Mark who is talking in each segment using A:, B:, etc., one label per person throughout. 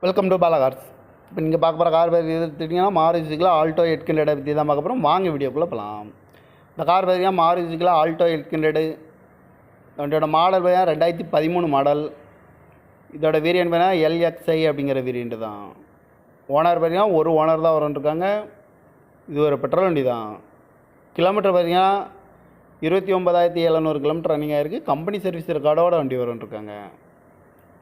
A: Welcome to Bala cars. இப்போ நீங்கள் பார்க்க போகிற கார் பற்றி எடுத்துட்டிங்கன்னா மாருதிக்குள்ள ஆல்டோ 800 பற்றி தான் பார்க்க போகிறோம். வாங்க வீடியோக்குள்ளே போகலாம். இந்த கார் பார்த்தீங்கன்னா மாருதிக்குள்ள ஆல்டோ 800 வண்டியோட மாடல் பார்த்தீங்கன்னா 2013 மாடல். இதோட வேரியன்ட் பார்த்தீங்கன்னா LXI அப்படிங்கிற வேரியண்ட்டு தான். ஓனர் பார்த்தீங்கன்னா ஒரு ஓனர் தான் இருக்காங்க. இது ஒரு பெட்ரோல் வண்டி தான். கிலோமீட்டர் பார்த்தீங்கன்னா 29,700 கிலோமீட்டர் ரன்னிங் ஆகிருக்கு. கம்பெனி சர்வீஸ் ரெக்கார்டோட வண்டி இருக்காங்க.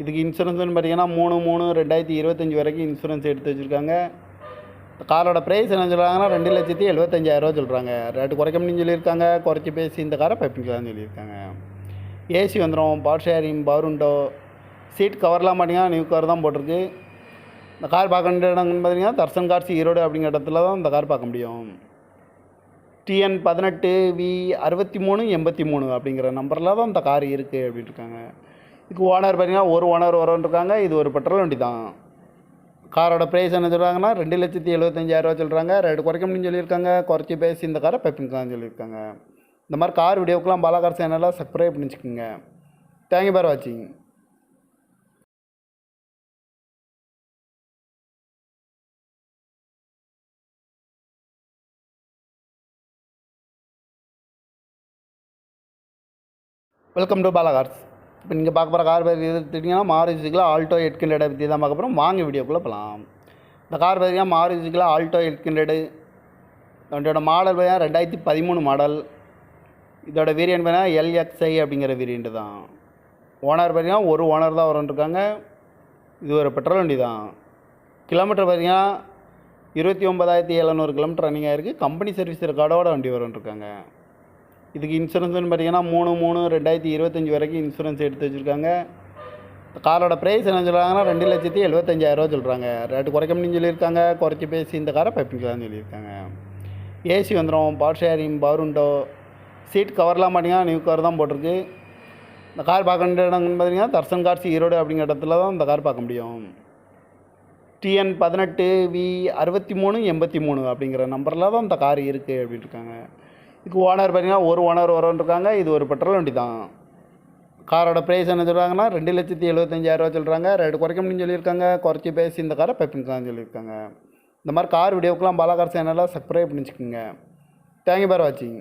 A: இதுக்கு இன்சூரன்ஸ்னு பார்த்தீங்கன்னா 3/3/2025 வரைக்கும் இன்சூரன்ஸ் எடுத்து வச்சுருக்காங்க. காரோட ப்ரைஸ் என்ன சொல்கிறாங்கன்னா 2,75,000 சொல்கிறாங்க. ரேட்டு குறைக்க முடியும்னு சொல்லியிருக்காங்க. குறைச்சி பேசி இந்த காரை பைப்பிங்களான்னு சொல்லியிருக்காங்க. ஏசி வந்துடும், power steering, power window, seat கவர்லாம் பார்த்தீங்கன்னா நியூ கவர் தான் போட்டிருக்கு. இந்த கார் பார்க்க வேண்டிய இடங்கன்னு பார்த்தீங்கன்னா தர்சன் கார்ஸ் ஈரோடு அப்படிங்கிற இடத்துல தான் இந்த கார் பார்க்க முடியும். TN 18V6383 அப்படிங்கிற நம்பரில் தான் இந்த கார் இருக்குது அப்படின்னு இருக்காங்க. இதுக்கு ஓனர் பார்த்தீங்கன்னா ஒரு ஓனர் இருக்காங்க. இது ஒரு பெட்ரோல் வண்டி தான். காரோட ப்ரைஸ் என்ன சொல்கிறாங்கன்னா 2,75,000 சொல்கிறாங்க. ரேட்டு குறைக்க முடியும்னு சொல்லியிருக்காங்க. குறைச்சி பேசி இந்த காரை பைப்பிங்களான்னு சொல்லியிருக்காங்க. இந்த மாதிரி கார் வீடியோக்கெலாம் பாலா கார் சேனலில் சப்ஸ்கிரைப் பண்ணி வச்சுக்கோங்க. தேங்க்யூ ஃபார் வாட்சிங். Welcome to Bala cars. இப்போ நீங்கள் பார்க்க போகிற கார் பற்றி எடுத்துட்டிங்கன்னா மாருதிக்குள்ள ஆல்டோ 800 பற்றி தான் பார்க்க போகிறோம். வாங்க வீடியோக்குள்ளே போகலாம். இந்த கார் பார்த்தீங்கன்னா மாருதிக்குள்ள ஆல்டோ 800 வண்டியோட மாடல் பார்த்தீங்கன்னா 2013 மாடல். இதோட வேரியன்ட் பார்த்தீங்கன்னா LXI அப்படிங்கிற வேரியண்ட்டு தான். ஓனர் பார்த்தீங்கன்னா ஒரு ஓனர் தான் இருக்காங்க. இது ஒரு பெட்ரோல் வண்டி தான். கிலோமீட்டர் பார்த்தீங்கன்னா 29,700 கிலோமீட்டர் ரன்னிங் ஆகிருக்கு. கம்பெனி சர்வீஸ் ரெக்கார்டோட வண்டி இருக்காங்க. இதுக்கு இன்சூரன்ஸ்னு பார்த்தீங்கன்னா 3/3/2025 வரைக்கும் இன்சூரன்ஸ் எடுத்து வச்சுருக்காங்க. காரோட ப்ரைஸ் என்ன சொல்கிறாங்கன்னா 2,75,000 சொல்கிறாங்க. ரேட்டு குறைக்க முடியும்னு சொல்லியிருக்காங்க. குறைச்சி பேசி இந்த காரை பைப்பிங்களான்னு சொல்லியிருக்காங்க. ஏசி வந்துடும், power steering, power window, seat கவர்லாம் பார்த்தீங்கன்னா நியூ கவர் தான் போட்டிருக்கு. இந்த கார் பார்க்க வேண்டிய இடங்கன்னு பார்த்தீங்கன்னா தர்சன் கார்ஸ் ஈரோடு அப்படிங்கிற இடத்துல தான் இந்த கார் பார்க்க முடியும். TN 18V6383 அப்படிங்கிற நம்பரில் தான் இந்த கார் இருக்குது அப்படின்னு இருக்காங்க. இதுக்கு ஓனர் பார்த்தீங்கன்னா ஒரு ஓனர் இருக்காங்க. இது ஒரு பெட்ரோல் வண்டி தான். காரோட ப்ரைஸ் என்ன சொல்கிறாங்கன்னா 2,75,000 சொல்கிறாங்க. ரேட்டு குறைக்க முடியும்னு சொல்லியிருக்காங்க. குறைச்சி பேசி இந்த காரை பைப்பிங்களான்னு சொல்லியிருக்காங்க. இந்த மாதிரி கார் வீடியோக்கெலாம் பாலா கார் சேனலில் சப்ஸ்கிரைப் பண்ணி வச்சுக்கோங்க. தேங்க்யூ ஃபார் வாட்சிங்.